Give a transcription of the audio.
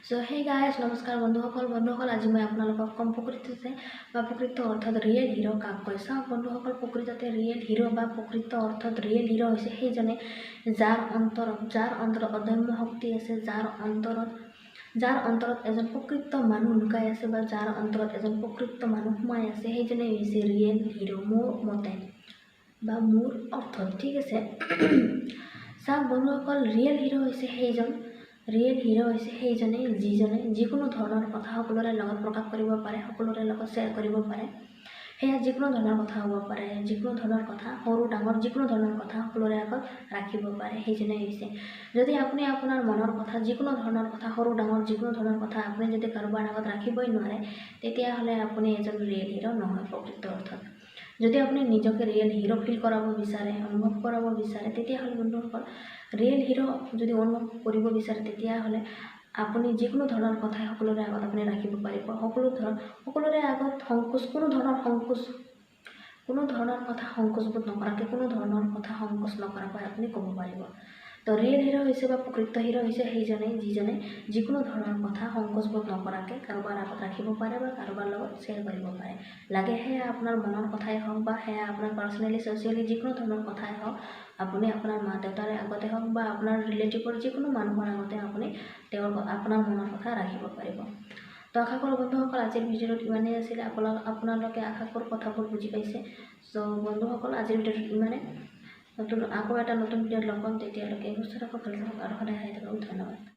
So hey guys নমস্কাৰ বন্ধুসকল আজি মই আপোনালোকক কম প্ৰকৃততে বা প্ৰকৃত অৰ্থত ৰিয়েল হিৰো কাক কয় চাওক বন্ধুসকল প্ৰকৃততে ৰিয়েল হিৰো বা প্ৰকৃত অৰ্থত ৰিয়েল হিৰো হৈছে সেইজনে যাৰ অন্তৰত অদম্য শক্তি আছে যাৰ অন্তৰত এজন প্ৰকৃত মানুহ লুকাই আছে বা যাৰ অন্তৰত এজন প্ৰকৃত মানুহ সোমাই আছে সেইজনে হৈছে ৰিয়েল হিৰো মোৰ মতে বা মোৰ অৰ্থত ঠিক আছে চাওক বন্ধুসকল ৰিয়েল হিৰো হৈছে সেইজনে যিজনে যিকোনো ধৰণৰ কথা সকলোৰে লগত প্ৰকাশ কৰিব পাৰে সকলোৰে লগত শ্বেয়াৰ কৰিব পাৰে সেয়া যিকোনো ধৰণৰ কথা হ'ব পাৰে যিকোনো ধৰণৰ কথা সৰু ডাঙৰ যিকোনো ধৰণৰ কথা সকলোৰে আগত ৰাখিব পাৰে সেইজনে হৈছে যদি আপুনি আপোনাৰ মনৰ কথা যিকোনো ধৰণৰ কথা সৰু ডাঙৰ যিকোনো ধৰণৰ কথা আপুনি যদি কাৰোবাৰ আগত ৰাখিবই নোৱাৰে তেতিয়াহ'লে আপুনি এজন ৰিয়েল হিৰো নহয় প্ৰকৃত অৰ্থত যদি আপুনি নিজকে ৰিয়েল হিৰো ফিল কৰাব বিচাৰে অনুভৱ কৰাব বিচাৰে তেতিয়াহ'লে বন্ধুসকল ৰিয়েল হিৰো যদি অনুভৱ কৰিব বিচাৰে তেতিয়াহ'লে আপুনি যিকোনো ধৰণৰ কথাই সকলোৰে আগত আপুনি ৰাখিব পাৰিব সকলোৰে আগত কোনো ধৰণৰ কথা সংকোচবোধ নকৰাকৈ কোনো ধৰণৰ কথা সংকোচ নকৰাকৈ আপুনি ক'ব পাৰিব তো ৰিয়েল হিৰো হৈছে বা প্ৰকৃত হিৰো হৈছে সেইজনে যিজনে যিকোনো ধৰণৰ কথা সংকোচবোধ নকৰাকৈ কাৰোবাৰ আগত ৰাখিব পাৰে বা কাৰোবাৰ লগত শ্বেয়াৰ কৰিব পাৰে লাগে সেয়া আপোনাৰ মনৰ কথাই হওক বা সেয়া আপোনাৰ পাৰ্চনেলি ছ'চিয়েলি যিকোনো ধৰণৰ কথাই হওক আপুনি আপোনাৰ মা দেউতাৰে আগতে হওক বা আপোনাৰ ৰিলেটিভৰ যিকোনো মানুহৰ আগতে আপুনি আপোনাৰ মনৰ কথা ৰাখিব পাৰিব তো আশা কৰোঁ বন্ধুসকল আজিৰ ভিডিঅ'টোত ইমানেই আছিলে আপোনালোকে আশা কৰোঁ কথাবোৰ বুজি পাইছে চ' বন্ধুসকল আজিৰ ভিডিঅ'টোত ইমানে আকৌ এটা নতুন ভিডিঅ'ত লগ পাম তেতিয়ালৈকে সুস্থ থাকক ভাল থাকক আৰু সদায় আহি থাকক ধন্যবাদ।